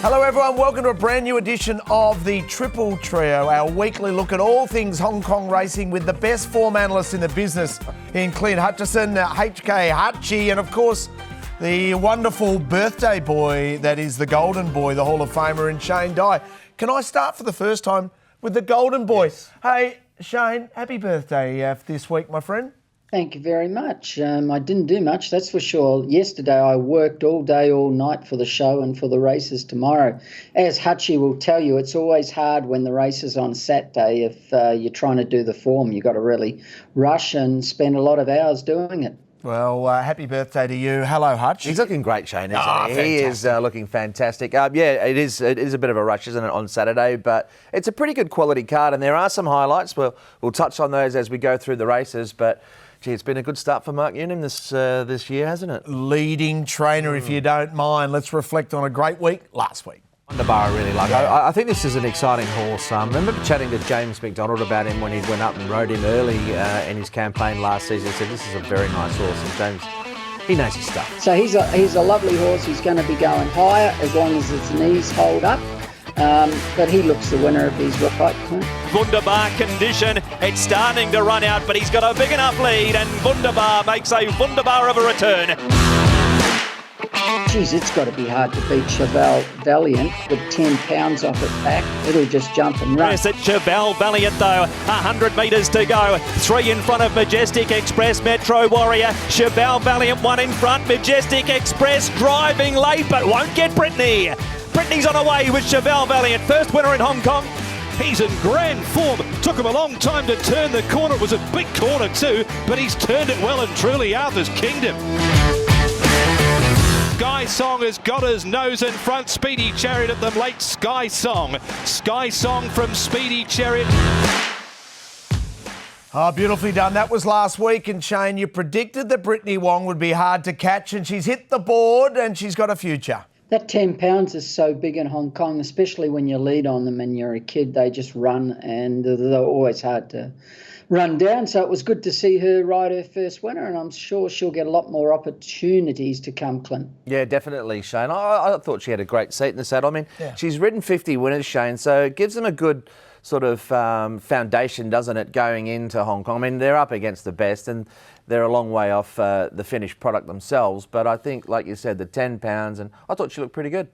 Hello everyone, welcome to a brand new edition of the Triple Trio, our weekly look at all things Hong Kong racing with the best form analysts in the business in Clint Hutchison, HKIR, and of course the wonderful birthday boy that is the Golden Boy, the Hall of Famer, and Shane Dye. Can I start for the first time with the Golden Boy? Yes. Hey Shane, happy birthday this week, my friend. Thank you very much. I didn't do much, that's for sure. Yesterday I worked all day, all night for the show and for the races tomorrow. As Hutchie will tell you, it's always hard when the race is on Saturday if you're trying to do the form. You've got to really rush and spend a lot of hours doing it. Well, happy birthday to you. Hello, Hutch. He's looking great, Shane, isn't he? Fantastic. He is looking fantastic. Yeah, it is a bit of a rush, isn't it, on Saturday? But it's a pretty good quality card, and there are some highlights. We'll touch on those as we go through the races, but gee, it's been a good start for Mark Unum this year, hasn't it? Leading trainer, if you don't mind. Let's reflect on a great week last week. Wonderbar I really like. Yeah. I think this is an exciting horse. I remember chatting to James McDonald about him when he went up and rode him early in his campaign last season. He said this is a very nice horse, and James, he knows his stuff. So he's a lovely horse. He's going to be going higher as long as his knees hold up. But he looks the winner if he's right. Wunderbar condition. It's starting to run out, but he's got a big enough lead, and Wunderbar makes a Wunderbar of a return. Geez, it's got to be hard to beat Cheval Valiant with 10 pounds off it back. It'll just jump and run. Yes, it's Cheval Valiant though. 100 metres to go. 3 in front of Majestic Express, Metro Warrior. Cheval Valiant 1 in front. Majestic Express driving late, but won't get Brittany. Brittany's on her way with Cheval Valiant. First winner in Hong Kong. He's in grand form. Took him a long time to turn the corner. It was a big corner too, but he's turned it well and truly. Arthur's Kingdom. Sky Song has got his nose in front. Speedy Chariot at them late. Sky Song. Sky Song from Speedy Chariot. Oh, beautifully done. That was last week. And Shane, you predicted that Brittany Wong would be hard to catch, and she's hit the board and she's got a future. That 10 pounds is so big in Hong Kong, especially when you lead on them and you're a kid. They just run, and they're always hard to run down. So it was good to see her ride her first winner, and I'm sure she'll get a lot more opportunities to come, Clint. Yeah, definitely, Shane. I thought she had a great seat in the saddle. I mean, She's ridden 50 winners, Shane, so it gives them a good sort of foundation, doesn't it, going into Hong Kong? I mean, they're up against the best, and they're a long way off the finished product themselves. But I think, like you said, the 10 pounds, and I thought she looked pretty good.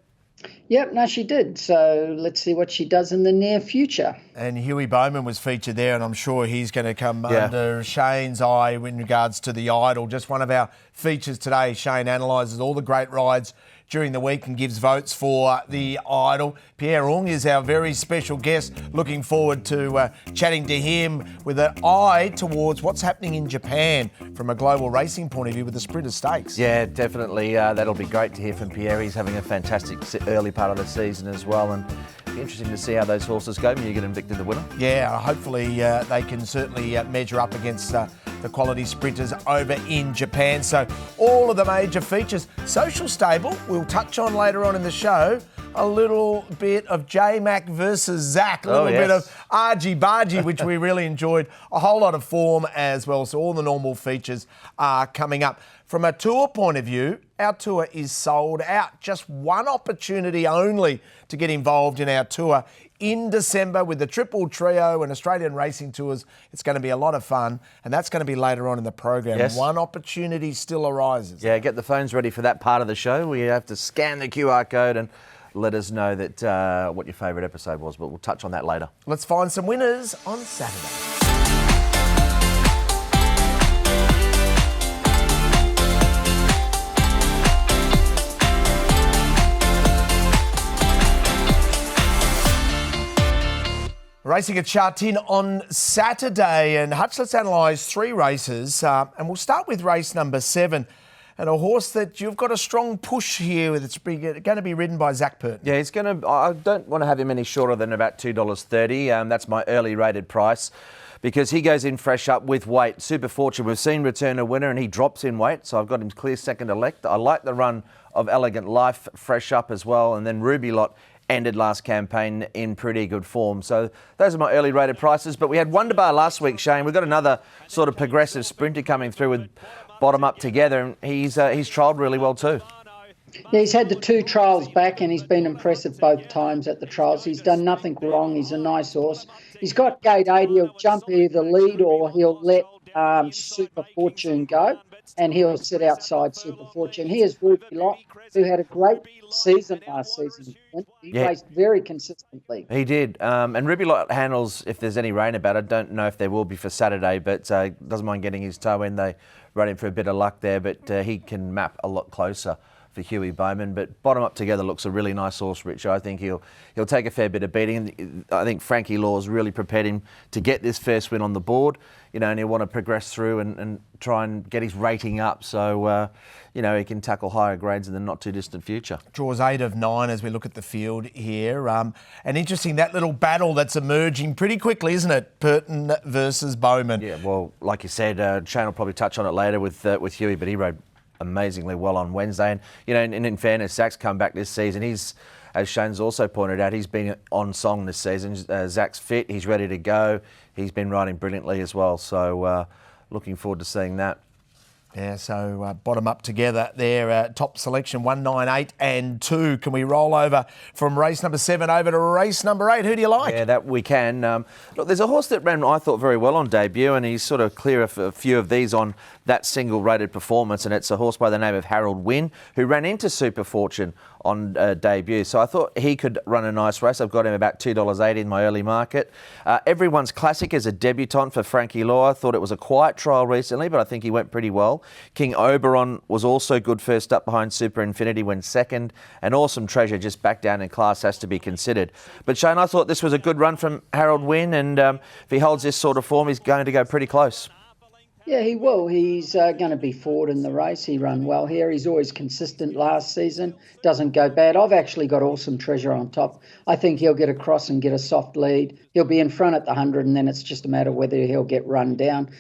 Yep, no, she did. So let's see what she does in the near future. And Huey Bowman was featured there, and I'm sure he's going to come under Shane's eye in regards to the Idol. Just one of our features today. Shane analyses all the great rides during the week and gives votes for the Idol. Pierre Ng is our very special guest. Looking forward to chatting to him with an eye towards what's happening in Japan from a global racing point of view with the Sprinter Stakes. Yeah, definitely. That'll be great to hear from Pierre. He's having a fantastic early part of the season as well, and it'll be interesting to see how those horses go. Mugen and Victor, the winner. Yeah, hopefully they can certainly measure up against the quality sprinters over in Japan. So all of the major features. Social Stable, we'll touch on later on in the show. A little bit of JMac versus Zach, a little bit of argy-bargy, which we really enjoyed. A whole lot of form as well. So all the normal features are coming up. From a tour point of view, our tour is sold out. Just one opportunity only to get involved in our tour in December with the Triple Trio and Australian Racing Tours. It's going to be a lot of fun, and that's going to be later on in the program. Yes. One opportunity still arises. Yeah, get the phones ready for that part of the show. We have to scan the QR code and let us know that what your favourite episode was, but we'll touch on that later. Let's find some winners on Saturday. Racing at Sha Tin on Saturday, and Hutch, let's analyse 3 races, and we'll start with race number 7. And a horse that you've got a strong push here that's going to be ridden by Zach Purton. Yeah, he's going to. I don't want to have him any shorter than about $2.30. That's my early rated price, because he goes in fresh up with weight. Super Fortune, we've seen return a winner, and he drops in weight, so I've got him clear second elect. I like the run of Elegant Life, fresh up as well, and then Ruby Lot ended last campaign in pretty good form. So those are my early rated prices. But we had Wunderbar last week, Shane. We've got another sort of progressive sprinter coming through with bottom up together, and he's trialled really well too. Yeah, he's had the 2 trials back and he's been impressive both times at the trials. He's done nothing wrong. He's a nice horse. He's got gate 8. He'll jump either lead or he'll let Super Fortune go, and he'll sit outside Super Fortune. Here's Ruby Lot, who had a great season last season. He raced very consistently. He did. And Ruby Lot handles, if there's any rain about it, I don't know if there will be for Saturday, but doesn't mind getting his toe in. They run him for a bit of luck there, but he can map a lot closer for Huey Bowman. But Bottom Up Together looks a really nice horse, Rich. I think he'll take a fair bit of beating. I think Frankie Law's really prepared him to get this first win on the board, and he'll want to progress through and try and get his rating up so, he can tackle higher grades in the not too distant future. Draws 8 of 9 as we look at the field here. And interesting, that little battle that's emerging pretty quickly, isn't it? Purton versus Bowman. Yeah, well, like you said, Shane will probably touch on it later with Huey, but he rode amazingly well on Wednesday. And, in fairness, Zach's come back this season. He's, as Shane's also pointed out, he's been on song this season. Zach's fit. He's ready to go. He's been riding brilliantly as well. So looking forward to seeing that. Yeah, so Bottom Up Together there, top selection 1, 9, 8 and 2. Can we roll over from race number 7 over to race number 8? Who do you like? Yeah, that we can. Look, there's a horse that ran, I thought, very well on debut, and he's sort of clear of a few of these on that single rated performance, and it's a horse by the name of Harold Wynn, who ran into Super Fortune on debut. So I thought he could run a nice race. I've got him about $2.80 in my early market. Everyone's Classic is a debutant for Frankie Law. I thought it was a quiet trial recently, but I think he went pretty well. King Oberon was also good first up behind Super Infinity, went second. And Awesome Treasure just back down in class, has to be considered. But Shane, I thought this was a good run from Harold Wynn, and if he holds this sort of form, he's going to go pretty close. Yeah, he will. He's going to be forward in the race. He ran well here. He's always consistent last season. Doesn't go bad. I've actually got Awesome Treasure on top. I think he'll get across and get a soft lead. He'll be in front at the 100, and then it's just a matter of whether he'll get run down.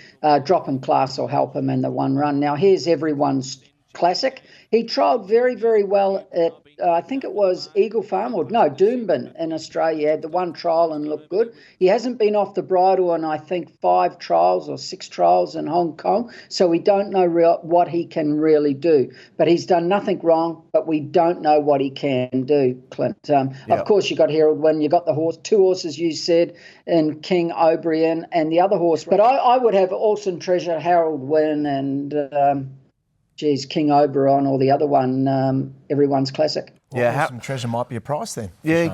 Drop in class will help him in the one run. Now, here's Everyone's Classic. He trialled very, very well at, I think it was Eagle Farm, or no, Doomben in Australia. He had the one trial and looked good. He hasn't been off the bridle in, I think, 5 trials or 6 trials in Hong Kong, so we don't know what he can really do. But he's done nothing wrong, but we don't know what he can do, Clint. Of course, you got Harold Wynn, you got the horse, 2 horses you said, in King Oberon and the other horse. But I would have Awesome Treasure, Harold Wynn, and King Oberon, or the other one, Everyone's Classic. Yeah, Awesome Treasure might be a price then. Yeah,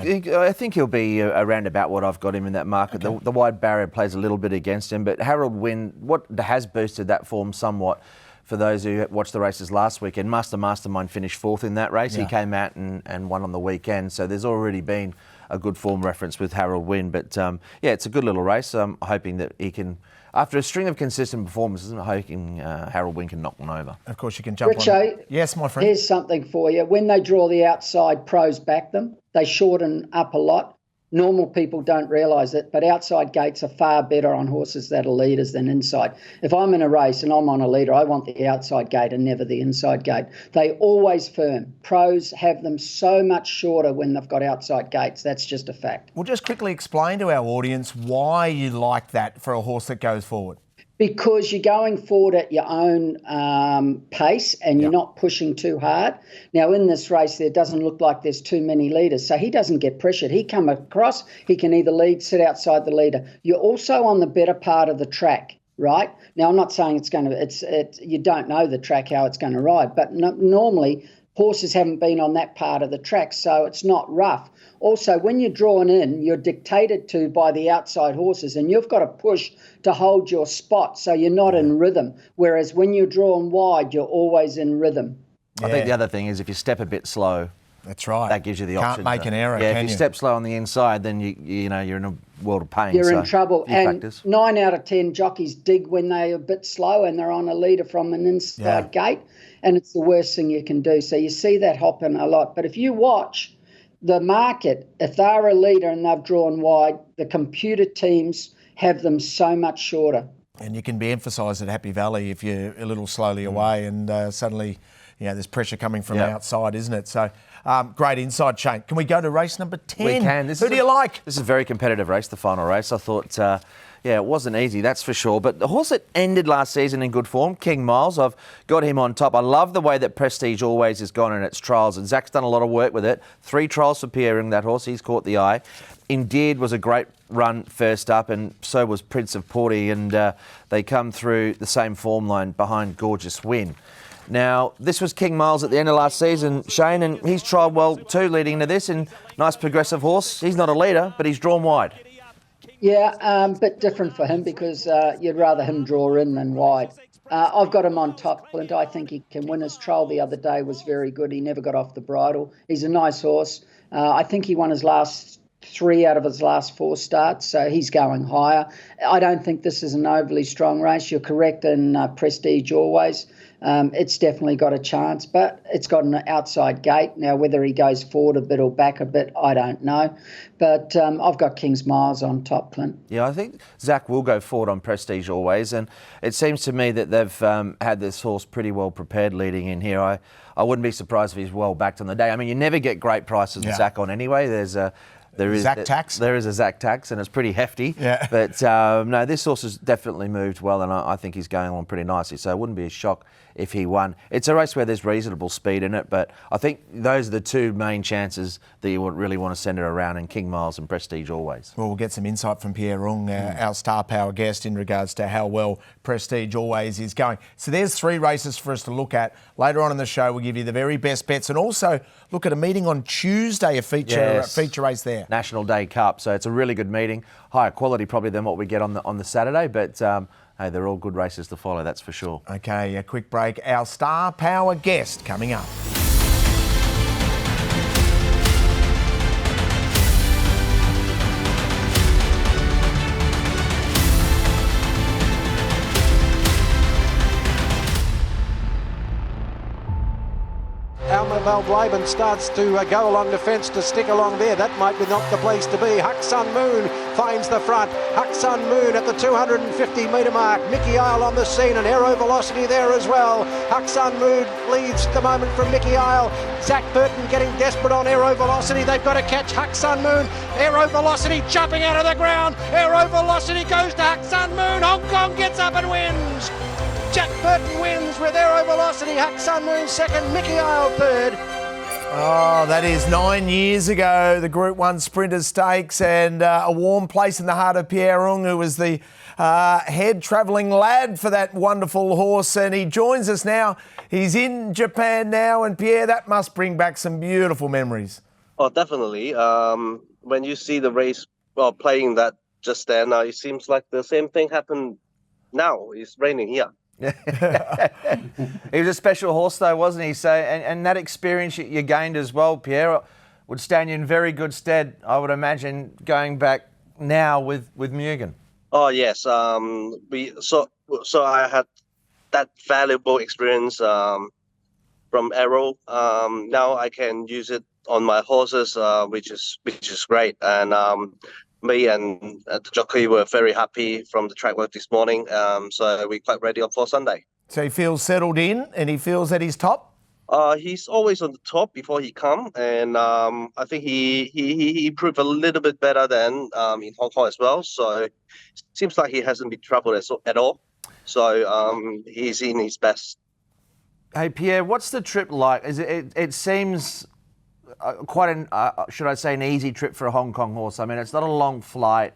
I think he'll be around about what I've got him in that market. Okay. The wide barrier plays a little bit against him, but Harold Wynn, what has boosted that form somewhat for those who watched the races last weekend, Mastermind finished 4th in that race. Yeah. He came out and won on the weekend, so there's already been a good form reference with Harold Wynn. But it's a good little race. I'm hoping that he can, after a string of consistent performances, I'm hoping Harold Wynn can knock one over. Of course, you can jump Richo, on. Yes, my friend. Here's something for you. When they draw the outside, pros back them. They shorten up a lot. Normal people don't realise it, but outside gates are far better on horses that are leaders than inside. If I'm in a race and I'm on a leader, I want the outside gate and never the inside gate. They always firm. Pros have them so much shorter when they've got outside gates. That's just a fact. Well, just quickly explain to our audience why you like that for a horse that goes forward. Because you're going forward at your own pace and you're not pushing too hard. Now, in this race, there doesn't look like there's too many leaders, so he doesn't get pressured. He come across, he can either lead, sit outside the leader. You're also on the better part of the track, right? Now, I'm not saying it's going to, you don't know the track, how it's going to ride, but normally horses haven't been on that part of the track, so it's not rough. Also, when you're drawn in, you're dictated to by the outside horses, and you've got to push to hold your spot so you're not in rhythm. Whereas when you're drawn wide, you're always in rhythm. I think the other thing is if you step a bit slow, that's right. That gives you the option. Can't make an error, Yeah, can if you step slow on the inside, then you're in a world of pain. You're in trouble. And practice. 9 out of 10 jockeys dig when they're a bit slow and they're on a leader from an inside gate, and it's the worst thing you can do. So you see that happen a lot. But if you watch the market, if they're a leader and they've drawn wide, the computer teams have them so much shorter. And you can be emphasised at Happy Valley if you're a little slowly away and suddenly, there's pressure coming from outside, isn't it? So Great insight, Shane. Can we go to race number 10? We can. Who do you like? This is a very competitive race, the final race. I thought, it wasn't easy, that's for sure. But the horse that ended last season in good form, King Miles, I've got him on top. I love the way that Prestige Always has gone in its trials, and Zach's done a lot of work with it. 3 trials for Pierre Ng, that horse. He's caught the eye. Endeared was a great run first up, and so was Prince of Porty, and they come through the same form line behind Gorgeous Win. Now, this was King Miles at the end of last season, Shane, and he's trialled well too leading into this, and nice progressive horse. He's not a leader, but he's drawn wide. Yeah, bit different for him because you'd rather him draw in than wide. I've got him on top, Clint. I think he can win. His trial the other day was very good. He never got off the bridle. He's a nice horse. I think he won his last 3 out of his last 4 starts, so he's going higher. I don't think this is an overly strong race. You're correct in Prestige Always. It's definitely got a chance, but it's got an outside gate. Now, whether he goes forward a bit or back a bit, I don't know. But I've got King's Miles on top, Clint. Yeah, I think Zach will go forward on Prestige Always, and it seems to me that they've had this horse pretty well prepared leading in here. I wouldn't be surprised if he's well backed on the day. I mean, you never get great prices with Zach on anyway. There is Zach tax? There is a Zach tax, and it's pretty hefty. Yeah. But no, this horse has definitely moved well, and I think he's going on pretty nicely. So it wouldn't be a shock if he won. It's a race where there's reasonable speed in it, but I think those are the 2 main chances that you would really want to send it around in King Miles and Prestige Always. Well, we'll get some insight from Pierre Ng, our star power guest, in regards to how well Prestige Always is going. So there's 3 races for us to look at. Later on in the show, we'll give you the very best bets and also look at a meeting on Tuesday, a feature race there. National Day Cup, so it's a really good meeting. Higher quality probably than what we get on the Saturday, but hey, they're all good races to follow, that's for sure. Okay, a quick break. Our star power guest coming up. Valblaben starts to go along the fence to stick along there. That might be not the place to be. Huck Sun Moon finds the front. Huck Sun Moon at the 250 metre mark. Mickey Isle on the scene and Aero Velocity there as well. Huck Sun Moon leads at the moment from Mickey Isle. Zach Burton getting desperate on Aero Velocity. They've got to catch Huck Sun Moon. Aero Velocity jumping out of the ground. Aero Velocity goes to Huck Sun Moon. Hong Kong gets up and wins. Jack Burton wins with Aero Velocity. Huck Sun Moon second, Mickey Isle third. Oh, that is 9 years ago, the Group 1 Sprinters Stakes, and a warm place in the heart of Pierre Ng, who was the head travelling lad for that wonderful horse, and he joins us now. He's in Japan now, and Pierre, that must bring back some beautiful memories. Oh, definitely. When you see the race playing that just then, it seems like the same thing happened now. It's raining here. He was a special horse though, wasn't he? So, and that experience you gained as well, Pierre, would stand you in very good stead, I would imagine, going back now with Mugen. Oh yes, so I had that valuable experience from Aero. Now I can use it on my horses, which is great. And me and the jockey were very happy from the track work this morning. So we're quite ready for Sunday. So he feels settled in and he feels that he's top? He's always on the top before he come, and I think he proved a little bit better than in Hong Kong as well. So it seems like he hasn't been troubled at all. So he's in his best. Hey Pierre, what's the trip like? It seems quite an should I say an easy trip for a Hong Kong horse. I mean, it's not a long flight.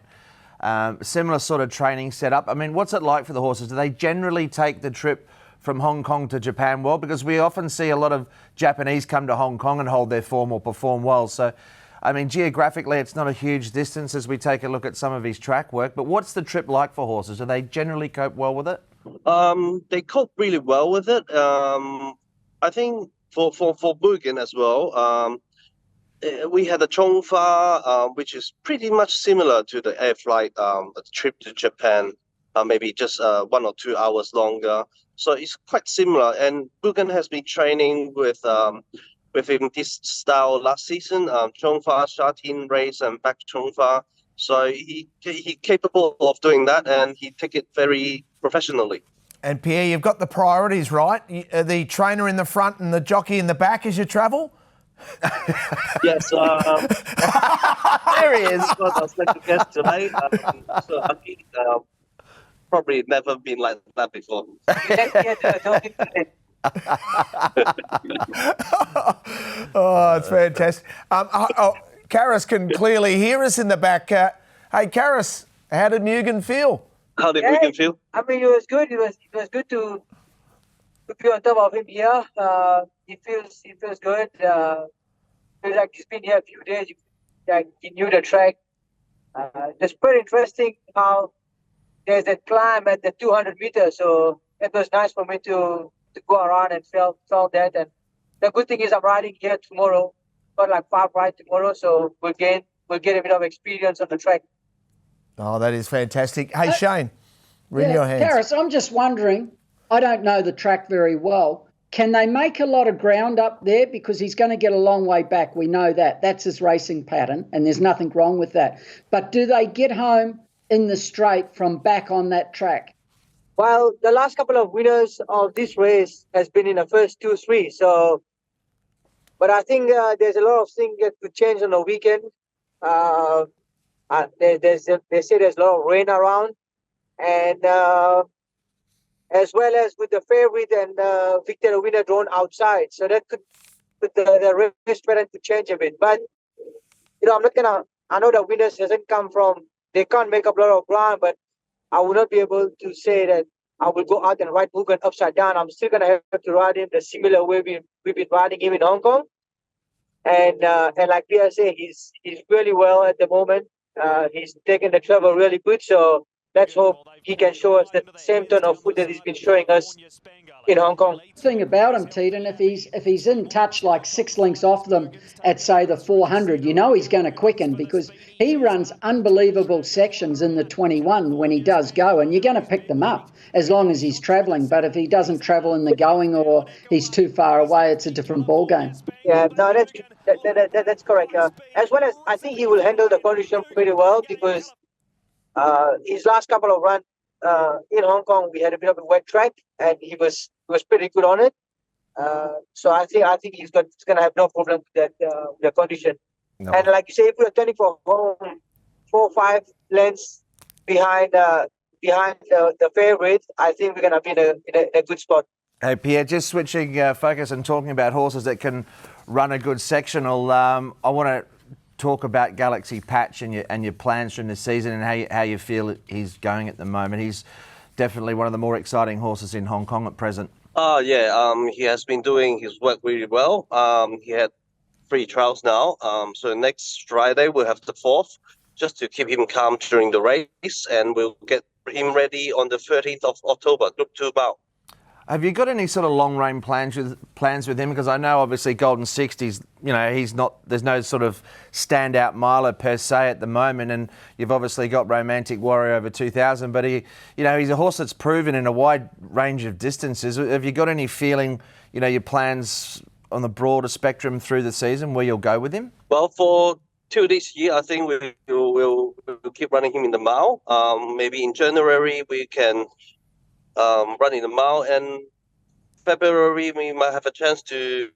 Similar sort of training setup. I mean, what's it like for the horses? Do they generally take the trip from Hong Kong to Japan well? Because we often see a lot of Japanese come to Hong Kong and hold their form or perform well. So, I mean, geographically, it's not a huge distance as we take a look at some of his track work. But what's the trip like for horses? Do they generally cope well with it? They cope really well with it. I think for Mugen as well, we had a Chongfa, which is pretty much similar to the air flight, the trip to Japan, maybe just 1 or 2 hours longer. So it's quite similar. And Mugen has been training with him this style last season, Chongfa, Shatin race, and back Chongfa. So he's capable of doing that, and he take it very professionally. And Pierre, you've got the priorities right. The trainer in the front and the jockey in the back as you travel. Yes. There he is. I was special guest tonight. So lucky. Probably never been like that before. Oh, it's fantastic. Karis can clearly hear us in the back. Hey, Karis, how did Mugen feel? How did Mugen feel? I mean, it was good. It was good to be on top of him here. He feels good. Feels like he's been here a few days. Like he knew the track. It's pretty interesting how there's a climb at the 200 meters. So it was nice for me to go around and felt that. And the good thing is I'm riding here tomorrow. Got like 5 rides tomorrow, so we'll get a bit of experience on the track. Oh, that is fantastic. Hey, Shane, ring your hands. Karis, I'm just wondering, I don't know the track very well. Can they make a lot of ground up there? Because he's going to get a long way back. We know that. That's his racing pattern, and there's nothing wrong with that. But do they get home in the straight from back on that track? Well, the last couple of winners of this race has been in the first 2-3. So, but I think there's a lot of things that could change on the weekend. They say there's a lot of rain around, and as well as with the favorite and Victor the winner drawn outside, so that could the race pattern could change a bit. But I'm not gonna. I know the winners hasn't come from. They can't make up a lot of ground, but I will not be able to say that I will go out and ride Mugen upside down. I'm still gonna have to ride him the similar way we've been riding him in Hong Kong. And like Pierre said, he's really well at the moment. He's taking the travel really good. So let's hope he can show us the same turn of foot that he's been showing us in Hong Kong. Thing about him, Teton, if he's in touch like 6 lengths off them at say the 400, he's going to quicken, because he runs unbelievable sections in the 21 when he does go, and you're going to pick them up as long as he's travelling. But if he doesn't travel in the going, or he's too far away, it's a different ball game. Yeah, no, that's correct. As well as I think he will handle the condition pretty well, because his last couple of runs in Hong Kong, we had a bit of a wet track, and he was pretty good on it. So I think he's going to have no problem with that the condition. No. And like you say, if we're turning for home 4 or 5 lengths behind the favorite, I think we're going to be in a good spot. Hey, Pierre, just switching focus and talking about horses that can run a good sectional. I want to talk about Galaxy Patch and your plans during the season, and how you feel he's going at the moment. He's definitely one of the more exciting horses in Hong Kong at present. He has been doing his work really well. He had 3 trials now. So next Friday we'll have the 4th, just to keep him calm during the race, and we'll get him ready on the 13th of October, Group 2 bout. Have you got any sort of long-range plans with him? Because I know obviously Golden 60s, he's not. There's no sort of standout miler per se at the moment, and you've obviously got Romantic Warrior over 2,000. But he's a horse that's proven in a wide range of distances. Have you got any feeling, your plans on the broader spectrum through the season where you'll go with him? Well, for this year, I think we'll keep running him in the mile. Maybe in January we can run in the mile, and February we might have a chance to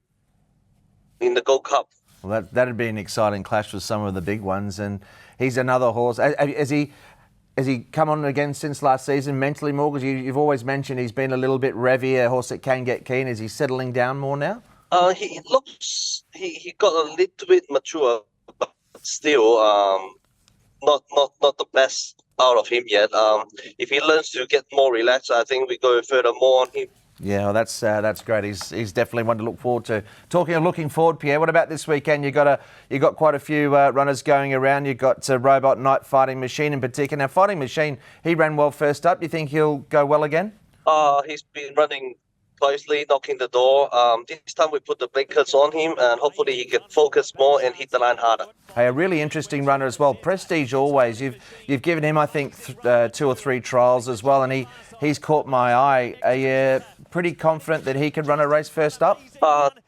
in the Gold Cup. Well, that'd be an exciting clash with some of the big ones, and he's another horse. Has he come on again since last season mentally more? Because you've always mentioned he's been a little bit revvy, a horse that can get keen. Is he settling down more now? He looks he got a little bit mature, but still not the best out of him yet. If he learns to get more relaxed, I think we go further more on him. Yeah, well, that's great. He's definitely one to look forward to. Talking of looking forward, Pierre, what about this weekend? You got quite a few runners going around. You got Robot Knight, Fighting Machine in particular. Now, Fighting Machine, he ran well first up. Do you think he'll go well again? He's been running closely, knocking the door. This time we put the blinkers on him, and hopefully he can focus more and hit the line harder. Hey, a really interesting runner as well. Prestige always. You've given him, I think, 2 or 3 trials as well, and he's caught my eye. Are you pretty confident that he can run a race first up?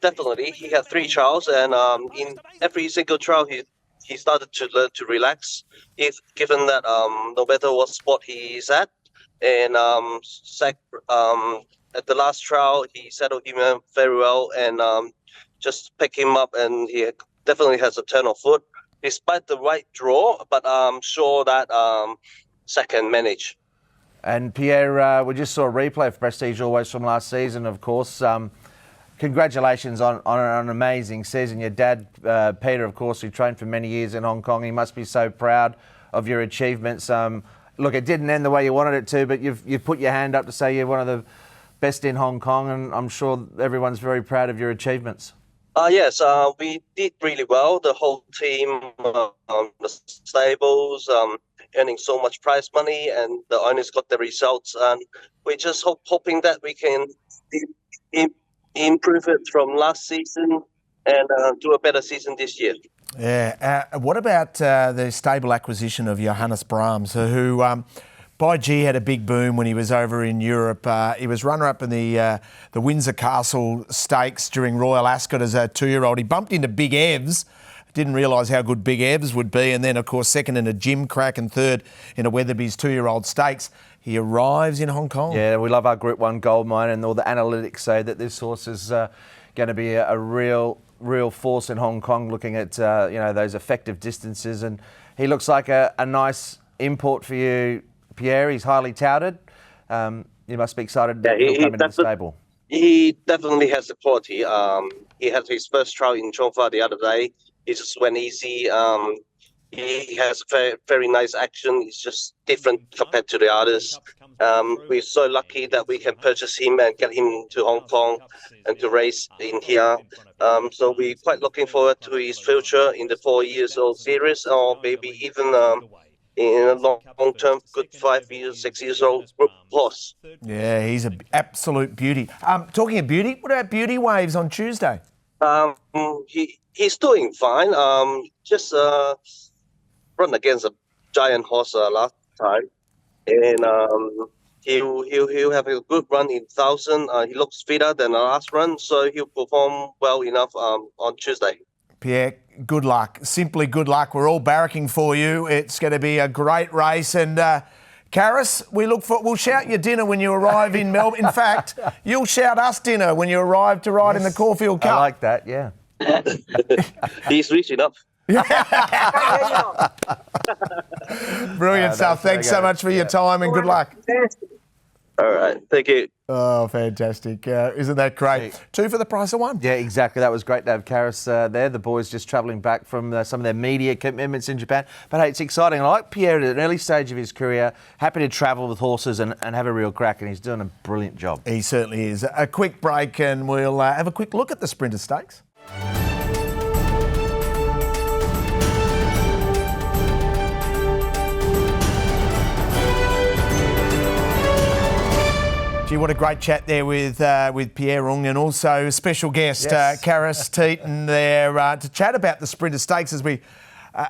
Definitely. He had 3 trials, and in every single trial he started to learn to relax. If given that no matter what spot he's at, and at the last trial he settled him very well, and just pick him up, and he definitely has a turn of foot, despite the right draw. But I'm sure that Zach can manage. And Pierre, we just saw a replay of Prestige Always from last season, of course. Congratulations on an amazing season. Your dad, Peter, of course, who trained for many years in Hong Kong, he must be so proud of your achievements. Look, it didn't end the way you wanted it to, but you've put your hand up to say you're one of the best in Hong Kong, and I'm sure everyone's very proud of your achievements. Yes, we did really well. The whole team, the stables, earning so much prize money, and the owners got the results. And we're just hoping that we can improve it from last season and do a better season this year. Yeah. What about the stable acquisition of Johannes Brahms, who, by G, had a big boom when he was over in Europe. He was runner-up in the Windsor Castle Stakes during Royal Ascot as a 2-year-old. He bumped into Big Evs. Didn't realise how good Big Evs would be. And then, of course, second in a Gym Crack and third in a Weatherby's 2-year-old stakes. He arrives in Hong Kong. Yeah, we love our Group 1 gold mine, and all the analytics say that this horse is going to be a real force in Hong Kong, looking at those effective distances. And he looks like a nice import for you, Pierre. He's highly touted. You must be excited that he'll come into the stable. He definitely has the quality. He had his first trial in Chongfa the other day. He just went easy. He has very, very nice action. It's just different compared to the others. We're so lucky that we can purchase him and get him to Hong Kong and to race in here. So we're quite looking forward to his future in the 4 years old series, or maybe even in a long-term, good 5 years, 6 years old group horse. Yeah, he's an absolute beauty. Talking of beauty, what about Beauty Waves on Tuesday? He's doing fine. Just run against a giant horse last time, and he'll have a good run in 1,000. He looks fitter than the last run, so he'll perform well enough on Tuesday. Pierre, good luck. Simply good luck. We're all barracking for you. It's going to be a great race. And Karis, we'll shout your dinner when you arrive in Melbourne. In fact, you'll shout us dinner when you arrive to ride in the Caulfield Cup. I like that, yeah. He's rich enough. Brilliant stuff. Thanks so much for your time and good luck. All right. Thank you. Oh, fantastic. Isn't that great? 2 for the price of 1. Yeah, exactly. That was great to have Karis there. The boys just travelling back from some of their media commitments in Japan. But hey, it's exciting. I like Pierre at an early stage of his career, happy to travel with horses and have a real crack, and he's doing a brilliant job. He certainly is. A quick break and we'll have a quick look at the Sprinter Stakes. Gee, what a great chat there with Pierre Ng, and also special guest Karis Teaton there to chat about the Sprinter Stakes as we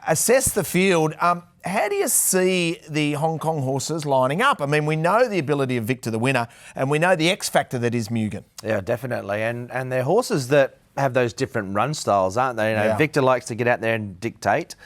assess the field. How do you see the Hong Kong horses lining up? I mean, we know the ability of Victor the Winner, and we know the X factor that is Mugen. Yeah, definitely. And they're horses that have those different run styles, aren't they? You know, Victor likes to get out there and dictate,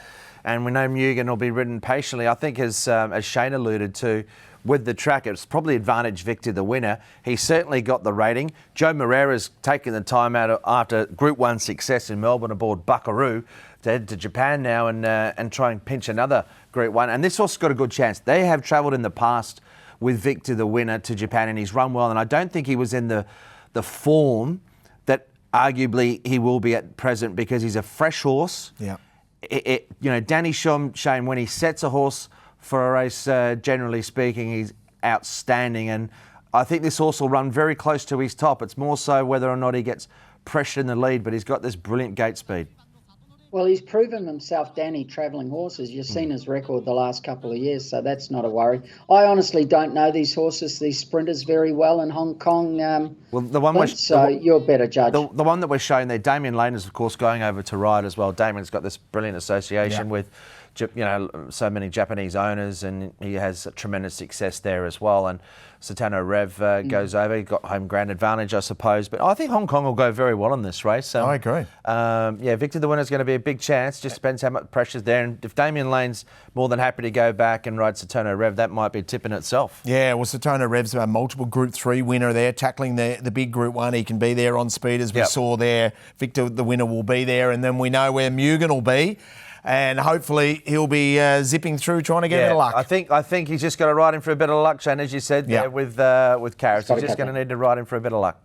and we know Mugen will be ridden patiently. I think, as Shane alluded to, with the track, it's probably advantage Victor the Winner. He certainly got the rating. Joe Moreira's taken the time out after Group 1 success in Melbourne aboard Buckaroo to head to Japan now and try and pinch another Group 1. And this horse has got a good chance. They have travelled in the past with Victor the Winner to Japan, and he's run well. And I don't think he was in the form that arguably he will be at present, because he's a fresh horse. Yeah. Danny Shane, when he sets a horse for a race, generally speaking, he's outstanding, and I think this horse will run very close to his top. It's more so whether or not he gets pressure in the lead, but he's got this brilliant gate speed. Well, he's proven himself, Danny, travelling horses. You've seen his record the last couple of years, so that's not a worry. I honestly don't know these horses, these sprinters, very well in Hong Kong. Well, the one you're a better judge. The one that we're showing there, Damien Lane is, of course, going over to ride as well. Damien's got this brilliant association with so many Japanese owners, and he has tremendous success there as well. And Satano Rev goes over. He got home ground advantage, I suppose. But I think Hong Kong will go very well in this race. I agree. Victor the winner is going to be a big chance. Just depends how much pressure's there. And if Damien Lane's more than happy to go back and ride Satano Rev, that might be a tip in itself. Yeah, well, Satano Rev's a multiple Group 3 winner there, tackling the big Group 1. He can be there on speed, as we saw there. Victor the winner will be there, and then we know where Mugen will be. And hopefully he'll be zipping through trying to get a bit of luck. I think he's just got to ride him for a bit of luck, Shane, as you said there with Carrots. He's just going to need to ride him for a bit of luck.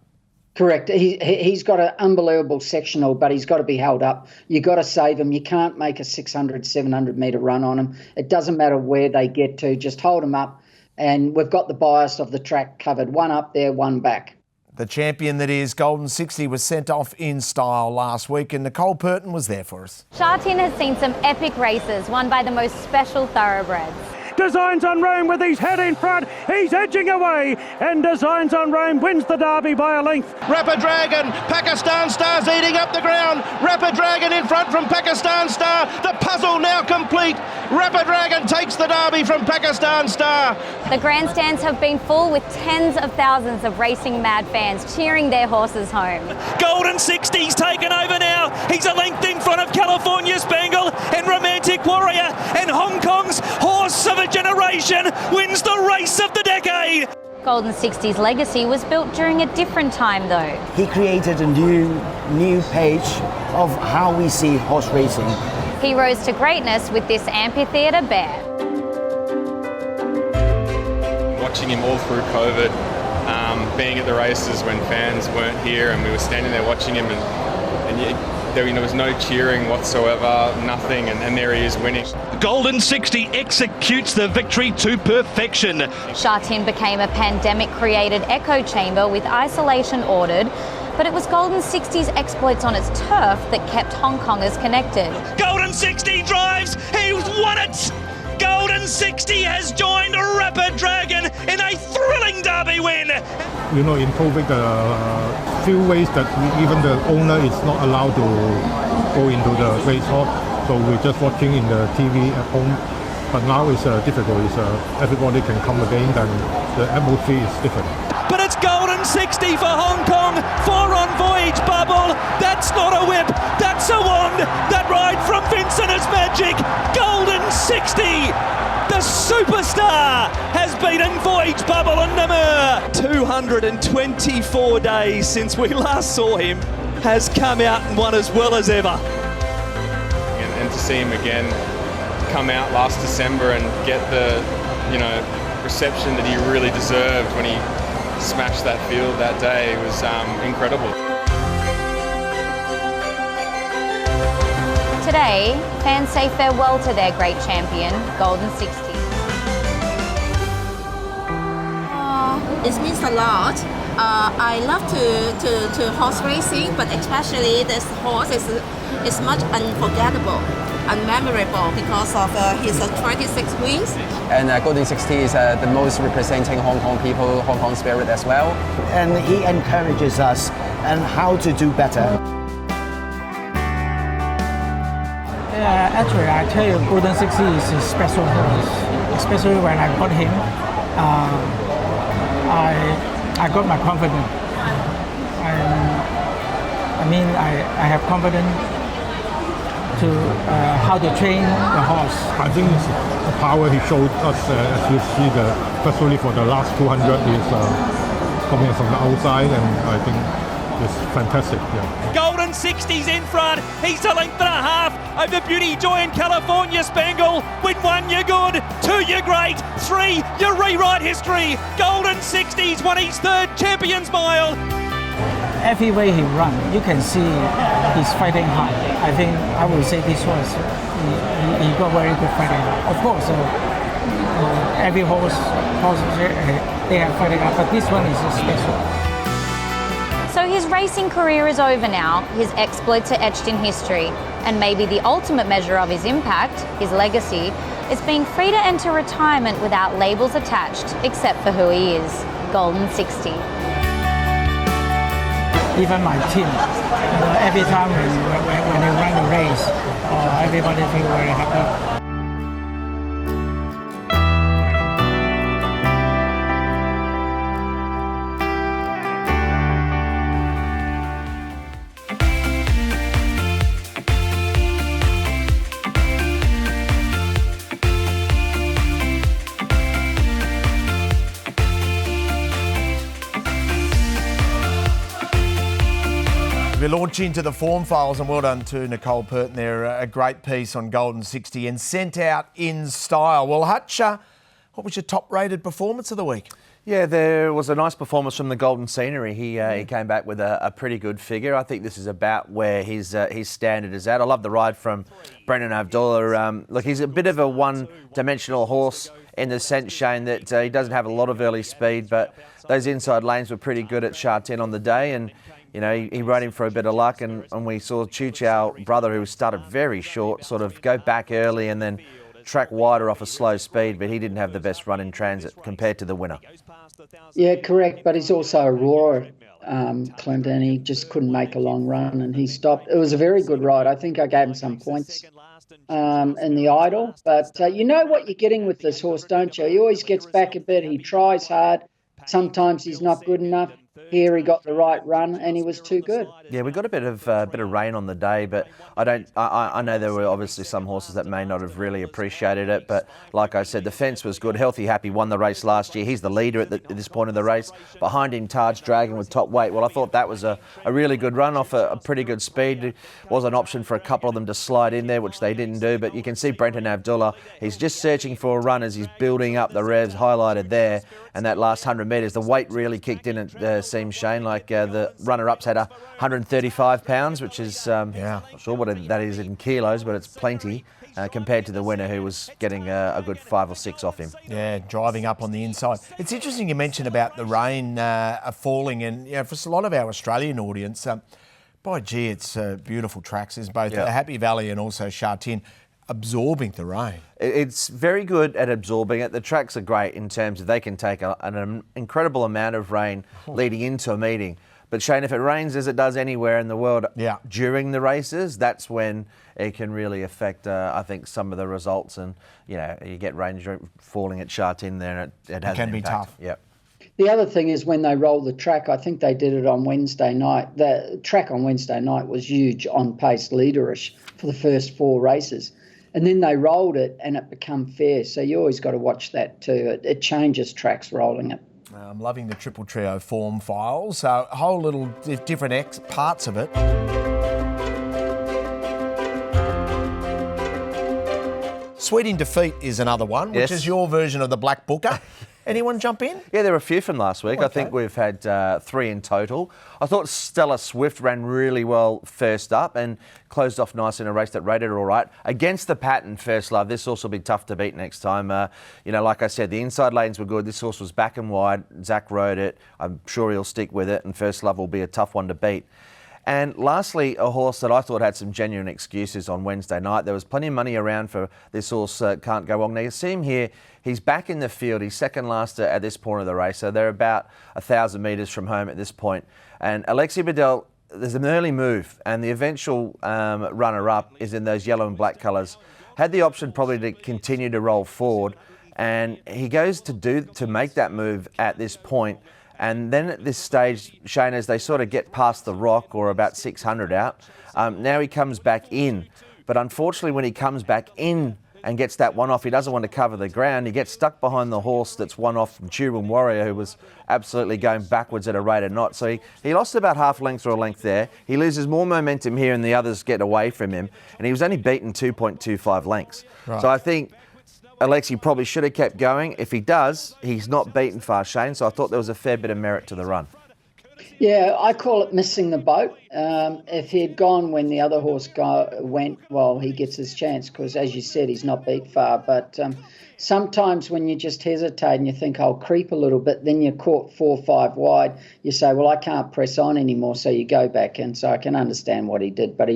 Correct. He's got an unbelievable sectional, but he's got to be held up. You've got to save him. You can't make a 600, 700 metre run on him. It doesn't matter where they get to. Just hold him up. And we've got the bias of the track covered. One up there, one back. The champion that is Golden 60 was sent off in style last week, and Nicole Purton was there for us. Sha Tin has seen some epic races won by the most special thoroughbreds. Designs on Rome with his head in front. He's edging away, and Designs on Rome wins the Derby by a length. Rapid Dragon, Pakistan Star's eating up the ground. Rapid Dragon in front from Pakistan Star. The puzzle now complete. Rapid Dragon takes the Derby from Pakistan Star. The grandstands have been full with tens of thousands of racing mad fans cheering their horses home. Golden 60's taken over now. He's a length in front of California Spangle and Romantic Warrior, and Hong Kong's horse of a generation wins the race of the decade. Golden 60's legacy was built during a different time though. He created a new page of how we see horse racing. He rose to greatness with this amphitheatre bear. Watching him all through COVID, being at the races when fans weren't here, and we were standing there watching him, and there was no cheering whatsoever, nothing, and there he is winning. Golden 60 executes the victory to perfection. Sha Tin became a pandemic-created echo chamber with isolation ordered, but it was Golden 60's exploits on its turf that kept Hong Kongers connected. Golden 60 drives, he's won it! Golden 60 has joined Rapid Dragon in a thrilling derby win. You know, in COVID, there are few ways that even the owner is not allowed to go into the race hall. So we're just watching in the TV at home. But now it's difficult. Everybody can come again, and the atmosphere is different. But it's Golden 60 for Hong Kong, 4 on voyage bubble. That's not a whip, that's a wand. That ride from Vincent is magic. Golden 60, the superstar, has beaten voyage bubble and Namur. 224 days since we last saw him, has come out and won as well as ever. And to see him again come out last December and get the reception that he really deserved when he smashed that field that day was incredible. Today, fans say farewell to their great champion, Golden 60. It means a lot. I love to horse racing, but especially this horse is much unforgettable and memorable because of his 26 wins. And Golden 60 is the most representing Hong Kong people, Hong Kong spirit as well. And he encourages us on how to do better. Actually, I tell you, Golden 60 is a special horse, especially when I got him. I got my confidence. I have confidence to how to train the horse. I think the power he showed us, as you see, especially for the last 200, is coming from the outside, and I think it's fantastic. Yeah. Golden 60's in front. He's a length and a half over Beauty Joy and California Spangle. With 1, you're good. 2, you're great. 3, you rewrite history. Golden 60's won his 3rd Champions Mile. Every way he runs, you can see he's fighting hard. I think I would say this horse, he got very good fighting. Of course, every horse they have fighting hard, but this one is special. So his racing career is over now. His exploits are etched in history, and maybe the ultimate measure of his impact, his legacy, is being free to enter retirement without labels attached, except for who he is, Golden 60. Even my team, every time when they run a race, everybody feels very happy. we launch into the form files, and well done to Nicole Purton there. A great piece on Golden 60 and sent out in style. Well, Hutch, what was your top-rated performance of the week? Yeah, there was a nice performance from the Golden Scenery. He came back with a pretty good figure. I think this is about where his standard is at. I love the ride from Brendan Abdullah. Look, he's a bit of a one-dimensional horse in the sense, Shane, that he doesn't have a lot of early speed, but those inside lanes were pretty good at Sha-Tin on the day, and you know, he rode him for a bit of luck, and we saw Chu-Chao brother, who started very short, sort of go back early and then track wider off a slow speed, but he didn't have the best run in transit compared to the winner. Yeah, correct, but he's also a roarer, Clint, and he just couldn't make a long run, and he stopped. It was a very good ride. I think I gave him some points in the Idol, but you know what you're getting with this horse, don't you? He always gets back a bit. He tries hard. Sometimes he's not good enough. Here he got the right run, and he was too good. Yeah, we got a bit of rain on the day, but I know there were obviously some horses that may not have really appreciated it. But like I said, the fence was good. Healthy Happy won the race last year. He's the leader at this point of the race. Behind him, Taj Dragon with top weight. Well, I thought that was a really good run off a pretty good speed. It was an option for a couple of them to slide in there, which they didn't do. But you can see Brendan Abdullah. He's just searching for a run as he's building up the revs, highlighted there. And that last 100 metres, the weight really kicked in, it seems, Shane. Like the runner-ups had 135 pounds, which is, not sure what that is in kilos, but it's plenty compared to the winner, who was getting a good 5 or 6 off him. Yeah, driving up on the inside. It's interesting you mentioned about the rain falling, and you know, for a lot of our Australian audience, by gee, it's beautiful tracks. There's both Happy Valley and also Sha-Tin. Absorbing the rain. It's very good at absorbing it. The tracks are great in terms of they can take an incredible amount of rain leading into a meeting. But Shane, if it rains as it does anywhere in the world during the races, that's when it can really affect, I think, some of the results. And, you know, you get rain falling at Sha-Tin there, and it has can be tough. Yep. The other thing is when they roll the track, I think they did it on Wednesday night. The track on Wednesday night was huge, on-pace, leaderish for the first 4 races. And then they rolled it and it became fair. So you always got to watch that too. It changes tracks rolling it. I'm loving the Triple Trio form files. A whole little different parts of it. Sweet in Defeat is another one, which is your version of the Black Booker. Anyone jump in? Yeah, there were a few from last week. Okay. I think we've had 3 in total. I thought Stella Swift ran really well first up and closed off nice in a race that rated all right. Against the pattern, First Love, this horse will be tough to beat next time. You know, like I said, the inside lanes were good. This horse was back and wide. Zach rode it. I'm sure he'll stick with it, and First Love will be a tough one to beat. And lastly, a horse that I thought had some genuine excuses on Wednesday night. There was plenty of money around for this horse, Can't Go Wrong. Now, you see him here. He's back in the field. He's second last at this point of the race. So they're about 1,000 metres from home at this point. And Alexi Bedell, there's an early move, and the eventual runner-up is in those yellow and black colours. Had the option probably to continue to roll forward, and he goes to make that move at this point. And then at this stage, Shane, as they sort of get past the rock, or about 600 out, now he comes back in. But unfortunately, when he comes back in and gets that one off, he doesn't want to cover the ground. He gets stuck behind the horse that's one off from Turin Warrior, who was absolutely going backwards at a rate of knots. So he lost about half length or a length there. He loses more momentum here, and the others get away from him. And he was only beaten 2.25 lengths. Right. So I think Alexi probably should have kept going. If he does, he's not beaten far, Shane, so I thought there was a fair bit of merit to the run. Yeah, I call it missing the boat. If he had gone when the other horse went, well, he gets his chance because, as you said, he's not beat far. But sometimes when you just hesitate and you think, I'll creep a little bit, then you're caught 4 or 5 wide. You say, well, I can't press on anymore, so you go back. And so I can understand what he did. But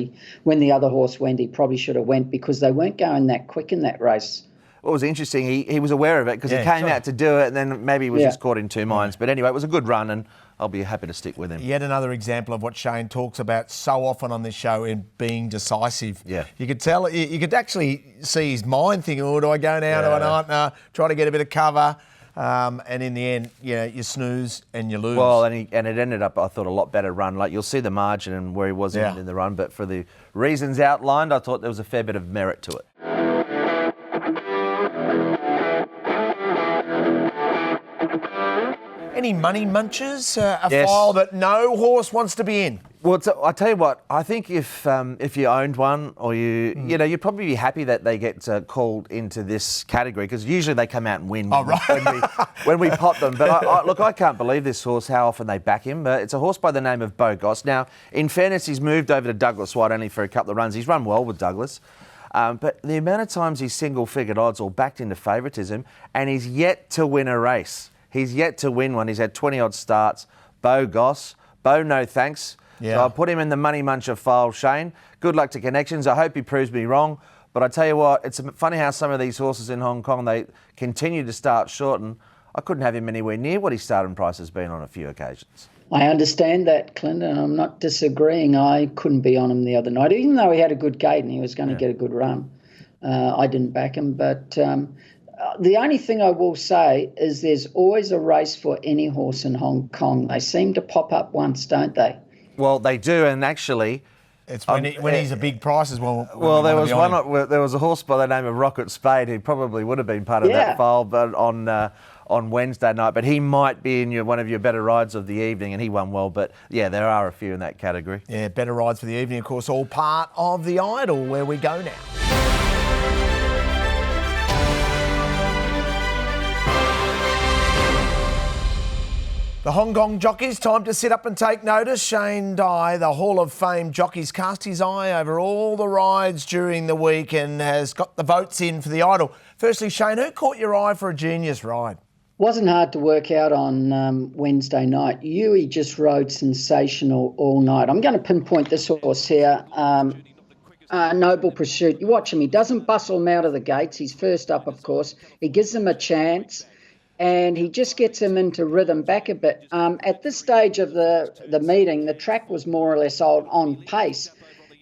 when the other horse went, he probably should have went because they weren't going that quick in that race. What was interesting, he was aware of it because he came out to do it, and then maybe he was just caught in 2 minds. But anyway, it was a good run, and I'll be happy to stick with him. Yet another example of what Shane talks about so often on this show in being decisive. Yeah. You could tell, you could actually see his mind thinking, oh, do I go now, do I not? No, try to get a bit of cover. And in the end, you snooze and you lose. Well, and it ended up, I thought, a lot better run. Like, you'll see the margin and where he was in the run, but for the reasons outlined, I thought there was a fair bit of merit to it. Any money munchers? A file that no horse wants to be in? Well, I tell you what, I think if you owned one or you'd probably be happy that they get called into this category because usually they come out and win when we pot them. But I can't believe this horse, how often they back him. It's a horse by the name of Bogos. Now, in fairness, he's moved over to Douglas White only for a couple of runs. He's run well with Douglas. But the amount of times he's single-figured odds or backed into favouritism and he's yet to win a race. He's yet to win one. He's had 20-odd starts. Bogos. Bo, no thanks. Yeah. So I'll put him in the money muncher file, Shane. Good luck to Connections. I hope he proves me wrong. But I tell you what, it's funny how some of these horses in Hong Kong, they continue to start short, and I couldn't have him anywhere near what his starting price has been on a few occasions. I understand that, Clint, and I'm not disagreeing. I couldn't be on him the other night, even though he had a good gate and he was going to get a good run. I didn't back him, but the only thing I will say is there's always a race for any horse in Hong Kong. They seem to pop up once, don't they? Well, they do, and actually, it's when he's a big price as well. Well, there was a horse by the name of Rocket Spade who probably would have been part of that file, but on Wednesday night. But he might be in one of your better rides of the evening, and he won well. But yeah, there are a few in that category. Yeah, better rides for the evening, of course, all part of the Idol, where we go now. The Hong Kong jockeys, time to sit up and take notice. Shane Dye, the Hall of Fame jockeys, cast his eye over all the rides during the week and has got the votes in for the Idol. Firstly, Shane, who caught your eye for a genius ride? Wasn't hard to work out on Wednesday night. Yui just rode sensational all night. I'm going to pinpoint this horse here. Noble Pursuit. You watch him. He doesn't bustle him out of the gates. He's first up, of course. He gives him a chance. And he just gets him into rhythm back a bit. At this stage of the meeting, the track was more or less on pace.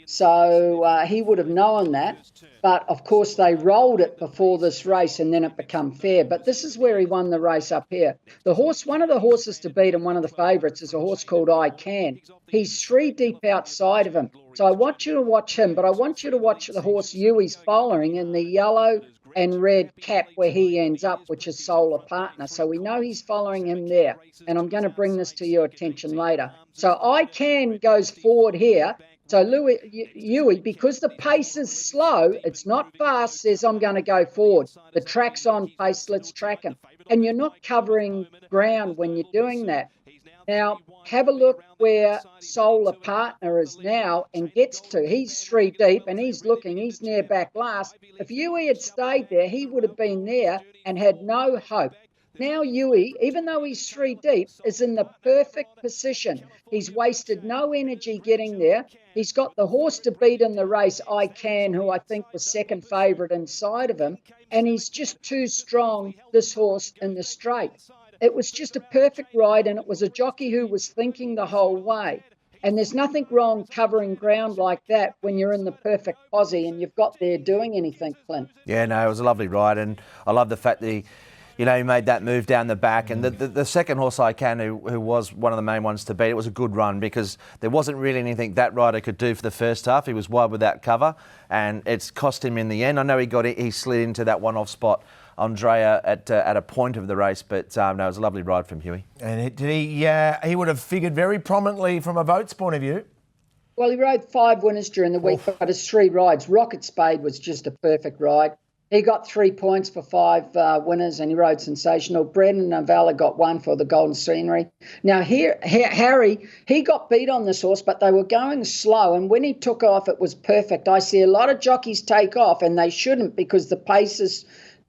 So he would have known that. But, of course, they rolled it before this race and then it became fair. But this is where he won the race up here. One of the horses to beat and one of the favourites is a horse called I Can. He's 3 deep outside of him. So I want you to watch him, but I want you to watch the horse Yui's following in the yellow and red cap where he ends up, which is Solar Partner. So we know he's following him there. And I'm going to bring this to your attention later. So I Can goes forward here. So Yui, because the pace is slow, it's not fast, says I'm going to go forward. The track's on pace, let's track him. And you're not covering ground when you're doing that. Now, have a look where Solar Partner is now and gets to. He's 3 deep and he's looking. He's near back last. If Yui had stayed there, he would have been there and had no hope. Now Yui, even though he's 3 deep, is in the perfect position. He's wasted no energy getting there. He's got the horse to beat in the race, I Can, who I think was second favourite inside of him. And he's just too strong, this horse, in the straight. It was just a perfect ride, and it was a jockey who was thinking the whole way. And there's nothing wrong covering ground like that when you're in the perfect posse and you've got there doing anything, Clint. Yeah, no, it was a lovely ride, and I love the fact that he made that move down the back. And the second horse, I Can, who was one of the main ones to beat, it was a good run because there wasn't really anything that rider could do for the first half. He was wide without cover, and it's cost him in the end. I know he slid into that one-off spot, Andrea, at a point of the race, but no, it was a lovely ride from Huey. And he would have figured very prominently from a votes point of view. Well, he rode 5 winners during the week, but it's 3 rides. Rocket Spade was just a perfect ride. He got 3 points for 5 winners, and he rode sensational. Brendan Novella got 1 for the Golden Scenery. Now, Harry, he got beat on this horse, but they were going slow, and when he took off, it was perfect. I see a lot of jockeys take off, and they shouldn't because the pace is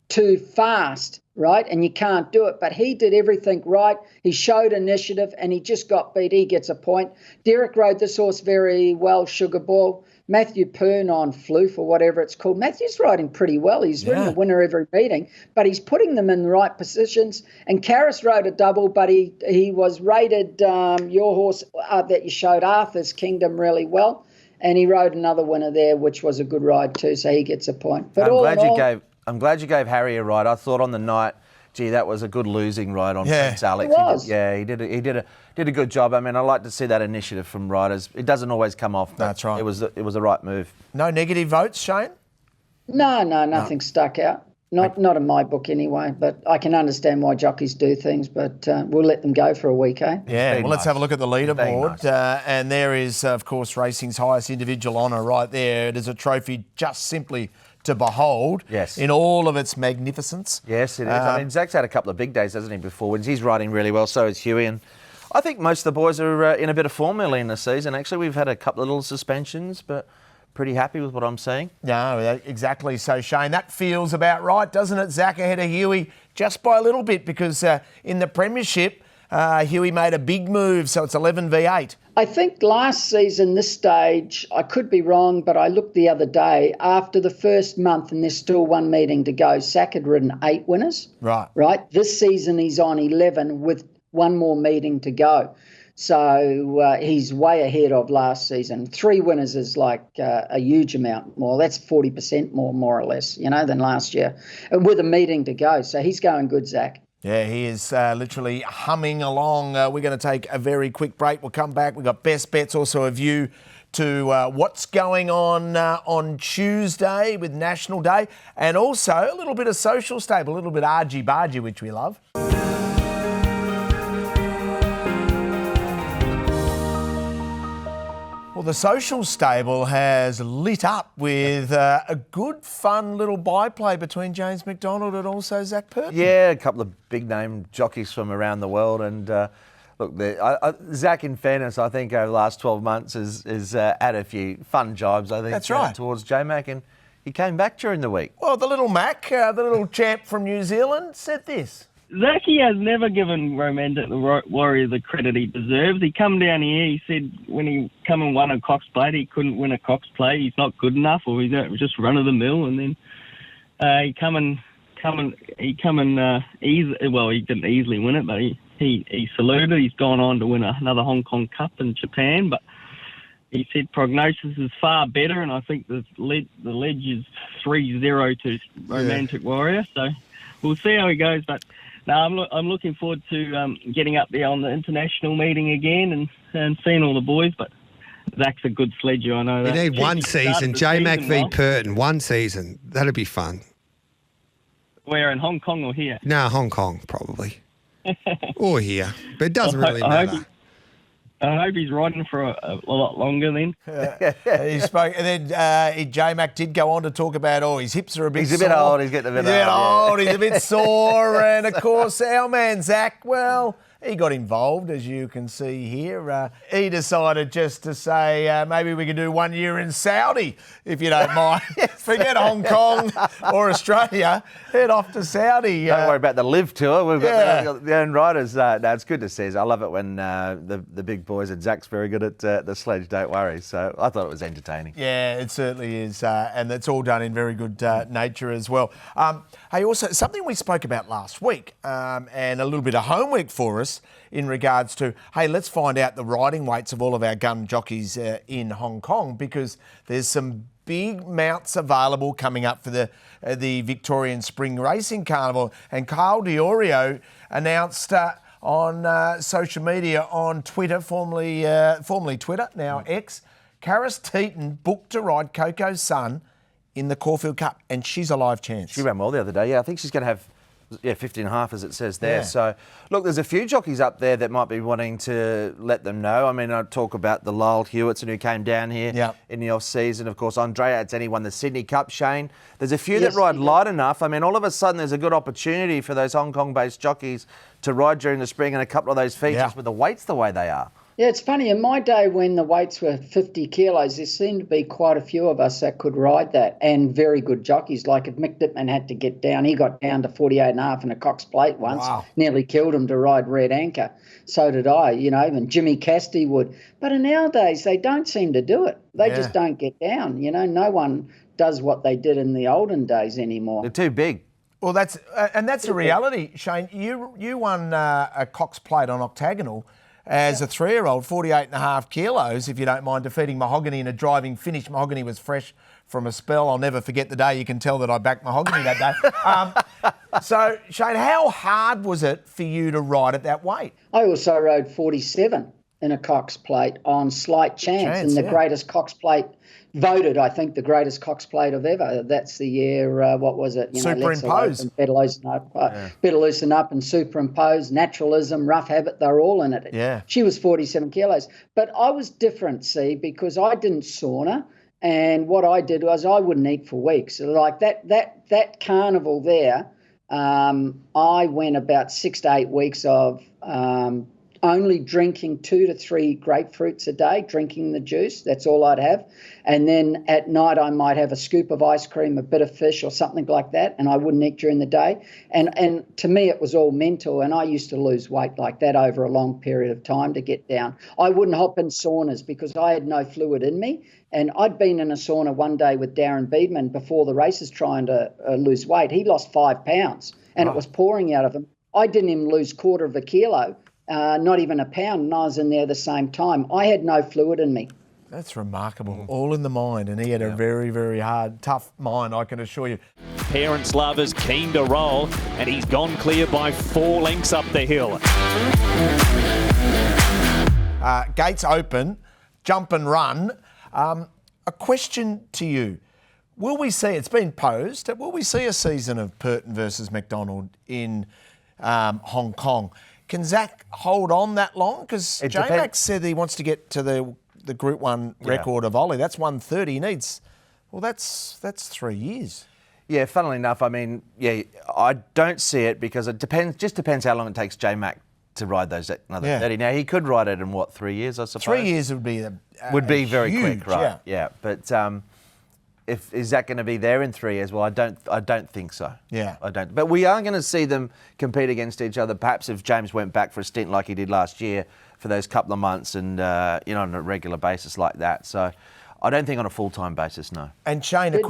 too fast, right? And you can't do it. But he did everything right. He showed initiative, and he just got beat. He gets a point. Derek rode this horse very well, Sugar Ball. Matthew Pern on Floof or whatever it's called. Matthew's riding pretty well. He's ridden the winner every meeting, but he's putting them in the right positions. And Karras rode a double, but he was rated your horse that you showed, Arthur's Kingdom, really well. And he rode another winner there, which was a good ride too, so he gets a point. But I'm glad you gave Harry a ride. I thought on the night, gee, that was a good losing ride on Prince Alex. It was. He did a good job. I mean, I like to see that initiative from riders. It doesn't always come off. That's right. It was the right move. No negative votes, Shane? No, nothing stuck out. Not in my book anyway, but I can understand why jockeys do things, but we'll let them go for a week, eh? Yeah, well, let's have a look at the leaderboard. And there is, of course, racing's highest individual honour right there. It is a trophy just simply to behold in all of its magnificence. Yes, it is. I mean, Zach's had a couple of big days, hasn't he, before wins. He's riding really well, so is Huey. And I think most of the boys are in a bit of form early in the season. Actually, we've had a couple of little suspensions, but pretty happy with what I'm seeing. No, exactly. So, Shane, that feels about right, doesn't it? Zach ahead of Huey just by a little bit because in the Premiership, Huey made a big move, so it's 11 v 8. I think last season, this stage, I could be wrong, but I looked the other day, after the first month and there's still one meeting to go, Zach had ridden 8 winners. Right. This season he's on 11 with one more meeting to go. So he's way ahead of last season. 3 winners is like a huge amount more. That's 40% more or less, than last year. And with a meeting to go. So he's going good, Zach. Yeah, he is literally humming along. We're going to take a very quick break. We'll come back. We've got best bets, also a view to what's going on Tuesday with National Day, and also a little bit of social stable, a little bit argy-bargy, which we love. Well, the social stable has lit up with a good, fun little byplay between James McDonald and also Zach Purton. Yeah, a couple of big-name jockeys from around the world. And look, Zach, in fairness, I think over the last 12 months has had a few fun jibes, I think, that's right, towards JMac. And he came back during the week. Well, the little Mac, the little champ from New Zealand, said this. Zachy has never given Romantic Warrior the credit he deserves. He come down here, he said when he come and won a Cox Plate, he couldn't win a Cox Plate. He's not good enough, or he's just run of the mill. And then he didn't easily win it, but he saluted. He's gone on to win another Hong Kong Cup in Japan, but he said prognosis is far better, and I think the ledge is 3-0 to Romantic Warrior. So we'll see how he goes, but. No, I'm looking forward to getting up there on the international meeting again and seeing all the boys, but Zach's a good sledger, I know that. You need one season, JMac v Purton, one season. That'd be fun. Where, in Hong Kong or here? No, Hong Kong, probably. Or here, but it doesn't really matter. I hope he's riding for a lot longer then. He spoke, and then JMac did go on to talk about, his hips are a bit sore. He's a bit old, he's getting a bit old. He's a bit sore. And, of course, our man, Zach, well, he got involved, as you can see here. He decided just to say, maybe we can do 1 year in Saudi, if you don't mind. Forget Hong Kong or Australia. Head off to Saudi. Don't worry about the live tour. We've got the own riders. No, it's good to see. I love it when the big boys, and Zach's very good at the sledge, don't worry. So I thought it was entertaining. Yeah, it certainly is. And it's all done in very good nature as well. Hey, also, something we spoke about last week, and a little bit of homework for us, in regards to, hey, let's find out the riding weights of all of our gun jockeys in Hong Kong, because there's some big mounts available coming up for the Victorian Spring Racing Carnival. And Kyle Diorio announced on social media, on Twitter, formerly Twitter, now X, Karis Teeton booked to ride Coco's son in the Caulfield Cup, and she's a live chance. She ran well the other day. Yeah, I think she's going to have 50.5 as it says there. Yeah. So, look, there's a few jockeys up there that might be wanting to let them know. I mean, I talk about the Lyle Hewitson who came down here in the off-season. Of course, Andrea Atzeni won the Sydney Cup, Shane. There's a few that ride light enough. I mean, all of a sudden there's a good opportunity for those Hong Kong-based jockeys to ride during the spring in a couple of those features with the weights the way they are. Yeah, it's funny. In my day when the weights were 50 kilos, there seemed to be quite a few of us that could ride that, and very good jockeys. Like if Mick Dittman had to get down, he got down to 48.5 in a Cox Plate once. Wow. Nearly killed him to ride Red Anchor. So did I, even Jimmy Cassidy would. But nowadays, they don't seem to do it. They just don't get down. No one does what they did in the olden days anymore. They're too big. Well, that's a reality, Shane. You won a Cox Plate on Octagonal as a 3-year-old, 48.5 kilos, if you don't mind, defeating Mahogany in a driving finish. Mahogany was fresh from a spell. I'll never forget the day. You can tell that I backed Mahogany that day. So, Shane, how hard was it for you to ride at that weight? I also rode 47. in a Cox Plate on slight chance and the greatest Cox Plate voted, I think, the greatest Cox Plate of ever. That's the year, what was it? Superimpose. Better loosen up and superimpose, naturalism, rough habit, they're all in it. Yeah. She was 47 kilos. But I was different, see, because I didn't sauna. And what I did was I wouldn't eat for weeks. Like that carnival there, I went about 6 to 8 weeks of only drinking 2 to 3 grapefruits a day, drinking the juice. That's all I'd have. And then at night I might have a scoop of ice cream, a bit of fish or something like that, and I wouldn't eat during the day. And to me it was all mental, and I used to lose weight like that over a long period of time to get down. I wouldn't hop in saunas because I had no fluid in me. And I'd been in a sauna one day with Darren Beedman before the races trying to lose weight. He lost 5 pounds and it was pouring out of him. I didn't even lose 1/4 of a kilo. Not even a pound, and I was in there the same time. I had no fluid in me. That's remarkable. All in the mind, and he had a very, very hard, tough mind, I can assure you. Parents' love is keen to roll, and he's gone clear by 4 lengths up the hill. Gates open, jump and run. A question to you. Will we see, it's been posed, will we see a season of Purton versus McDonald in Hong Kong? Can Zach hold on that long? Because JMac said he wants to get to the Group 1 record of Ollie. That's 130. He needs, well, that's 3 years. Yeah, funnily enough, I mean, yeah, I don't see it because it just depends how long it takes JMac to ride those another 30. Now, he could ride it in, 3 years, I suppose? 3 years would be very huge, quick, right? Yeah. But is that going to be there in 3 years? Well, I don't think so. Yeah. I don't. But we are going to see them compete against each other, perhaps if James went back for a stint like he did last year for those couple of months and, on a regular basis like that. So I don't think on a full-time basis, no. And Shane,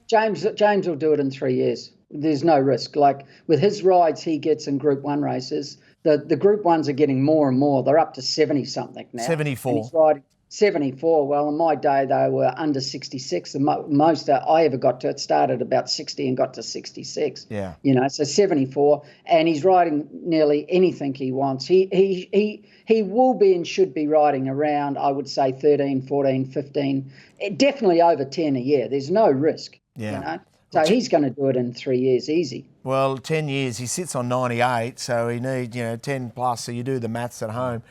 James will do it in 3 years. There's no risk. Like with his rides he gets in Group 1 races, the Group 1s are getting more and more. They're up to 70-something now. 74. And he's riding 74. Well, in my day, they were under 66. The most I ever got to, it started about 60 and got to 66. Yeah. So 74. And he's riding nearly anything he wants. He will be and should be riding around, I would say, 13, 14, 15, definitely over 10 a year. There's no risk. Yeah. So he's going to do it in 3 years easy. Well, 10 years, he sits on 98, so he needs, 10 plus, so you do the maths at home.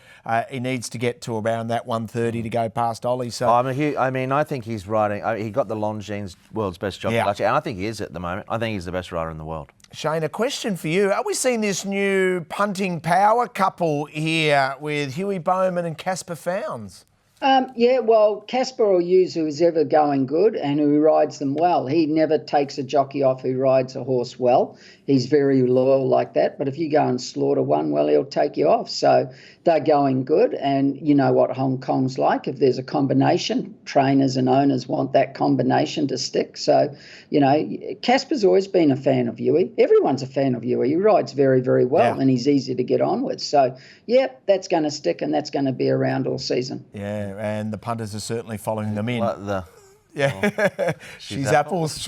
He needs to get to around that 130 to go past Ollie. So I think he's riding, he got the Longines world's best jockey last year, and I think he is at the moment. I think he's the best rider in the world. Shane, a question for you. Are we seeing this new punting power couple here with Huey Bowman and Casper Fownes? Well, Casper will use who's ever going good and who rides them well. He never takes a jockey off who rides a horse well. He's very loyal like that. But if you go and slaughter one, well, he'll take you off. So they're going good. And you know what Hong Kong's like. If there's a combination, trainers and owners want that combination to stick. So, Casper's always been a fan of Huey. Everyone's a fan of Huey. He rides very, very well and he's easy to get on with. So, that's going to stick and that's going to be around all season. Yeah, and the punters are certainly following them in. Yeah. She's apples.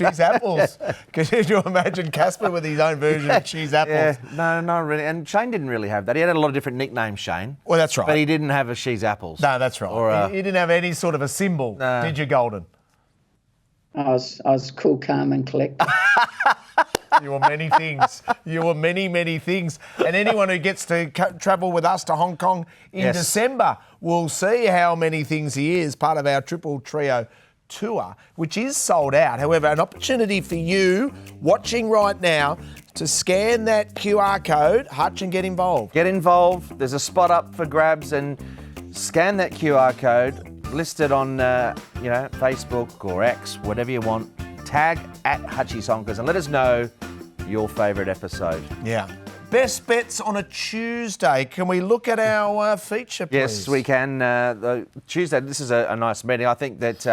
Could you imagine Casper with his own version of She's Apples? Yeah, no, not really. And Shane didn't really have that. He had a lot of different nicknames, Shane. Well, that's right. But he didn't have a She's Apples. No, that's right. He didn't have any sort of a symbol, did you, Golden? I was cool, calm and collected. You were many things. You were many, many things. And anyone who gets to travel with us to Hong Kong in December will see how many things he is, part of our Triple Trio tour, which is sold out. However, an opportunity for you watching right now to scan that QR code, Hutch, and get involved. Get involved. There's a spot up for grabs and scan that QR code. List it on, Facebook or X, whatever you want. Tag at HUTCHI'S Honkers and let us know your favourite episode. Yeah. Best bets on a Tuesday. Can we look at our feature, please? Yes, we can. The Tuesday, this is a nice meeting. I think that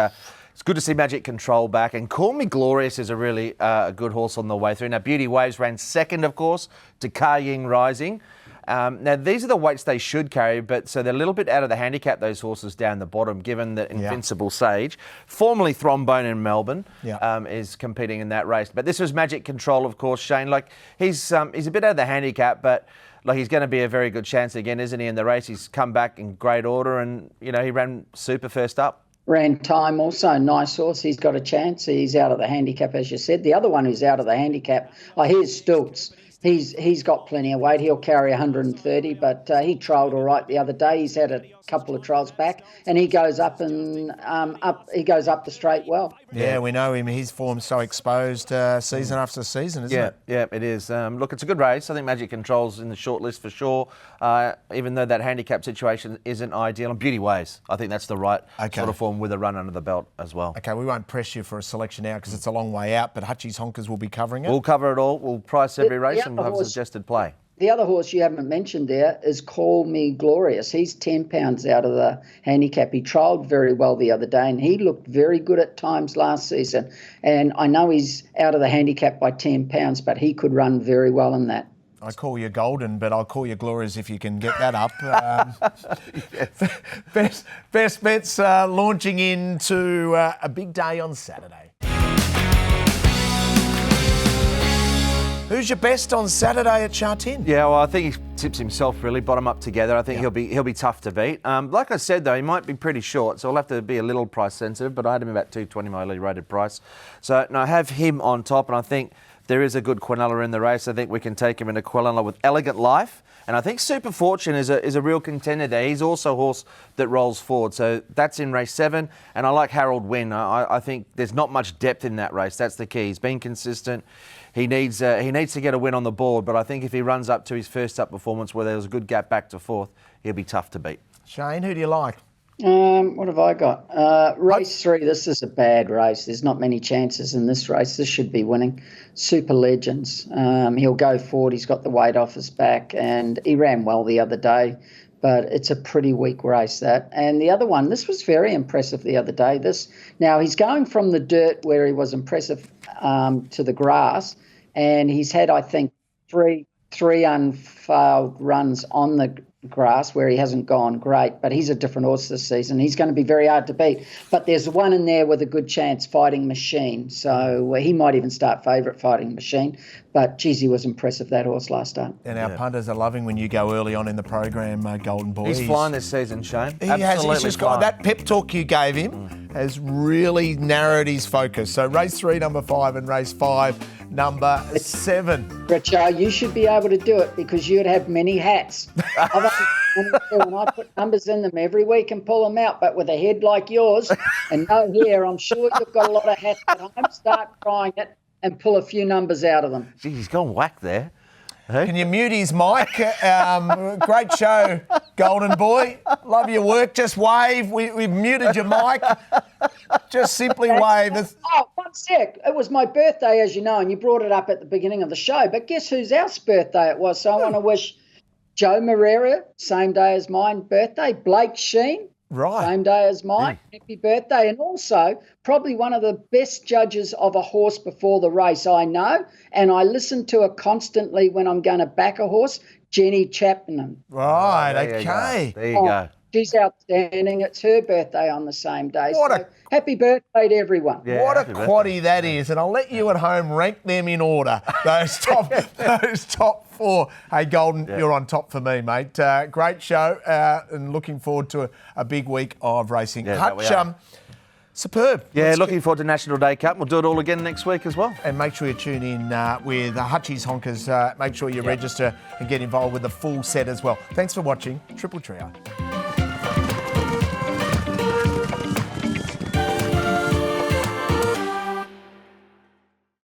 it's good to see Magic Control back. And Call Me Glorious is a really good horse on the way through. Now, Beauty Waves ran second, of course, to Ka Ying Rising. Now, these are the weights they should carry, but so they're a little bit out of the handicap, those horses down the bottom, given that Invincible Sage, formerly Thrombone in Melbourne, is competing in that race. But this was Magic Control, of course, Shane. Like, he's a bit out of the handicap, but like, he's going to be a very good chance again, isn't he, in the race? He's come back in great order and, you know, he ran super first up. Ran time also, nice horse. He's got a chance. He's out of the handicap, as you said. The other one who's out of the handicap, here's Stilts. He's got plenty of weight. He'll carry 130, but he trialled all right the other day. He's had a couple of trials back, and he goes up and He goes up the straight well. Yeah, we know him. His form's so exposed season after season, isn't it? Yeah, it is. Look, it's a good race. I think Magic Control's in the short list for sure. Even though that handicap situation isn't ideal. And Beauty Ways, I think that's the right sort of form with a run under the belt as well. Okay, we won't press you for a selection now because it's a long way out, but Hutchie's Honkers will be covering it. We'll cover it all. We'll price every race and we'll have a suggested play. The other horse you haven't mentioned there is Call Me Glorious. He's 10 pounds out of the handicap. He trialled very well the other day and he looked very good at times last season. And I know he's out of the handicap by 10 pounds, but he could run very well in that. I call you Golden, but I'll call you Glorious if you can get that up. Best bets launching into a big day on Saturday. Who's your best on Saturday at Sha Tin? Yeah, well, I think he tips himself really, bottom up together. I think he'll be tough to beat. Like I said, though, he might be pretty short, so I'll have to be a little price sensitive, but I had him about 220, my early rated price. So, no, I have him on top, and I think there is a good Quinella in the race. I think we can take him into Quinella with Elegant Life. And I think Super Fortune is a real contender there. He's also a horse that rolls forward. So that's in race 7. And I like Harold Wynn. I think there's not much depth in that race. That's the key. He's been consistent. He needs to get a win on the board. But I think if he runs up to his first up performance where there was a good gap back to fourth, he'll be tough to beat. Shane, who do you like? What have I got? Race 3, this is a bad race. There's not many chances in this race. This should be winning. Super Legends. He'll go forward. He's got the weight off his back, and he ran well the other day, but it's a pretty weak race, that. And the other one, this was very impressive the other day. Now, he's going from the dirt where he was impressive to the grass, and he's had, I think, three unfailed runs on the grass where he hasn't gone great, but he's a different horse this season. He's going to be very hard to beat, but there's one in there with a good chance, Fighting Machine, so he might even start favourite, Fighting Machine, but geez, he was impressive, that horse last start. And our punters are loving when you go early on in the program, Golden Boy. He's flying this season, Shane. He has. He's just got that pep talk you gave him has really narrowed his focus. So race 3, number 5, and race 5, number 7. Richard, you should be able to do it because you'd have many hats. And I put numbers in them every week and pull them out, but with a head like yours and no hair, I'm sure you've got a lot of hats at home. Start trying it and pull a few numbers out of them. Gee, he's gone whack there. Can you mute his mic? Great show, Golden Boy. Love your work. Just wave. We've muted your mic. Just simply wave. Oh, one sec. It was my birthday, as you know, and you brought it up at the beginning of the show. But guess whose else birthday it was? So I want to wish Joe Moreira, same day as mine, birthday. Blake Sheen, same day as mine, happy birthday. And also, probably one of the best judges of a horse before the race I know, and I listen to her constantly when I'm going to back a horse, Jenny Chapman. Right, okay. There you go. She's outstanding. It's her birthday on the same day. Happy birthday to everyone. Yeah, what a quaddie that is. And I'll let you at home rank them in order, those top 4. Hey, Golden, you're on top for me, mate. Great show and looking forward to a big week of racing. Hutch, superb. Yeah, looking forward to National Day Cup. We'll do it all again next week as well. And make sure you tune in with HUTCHI'S Honkers. Make sure you register and get involved with the full set as well. Thanks for watching Triple Trio.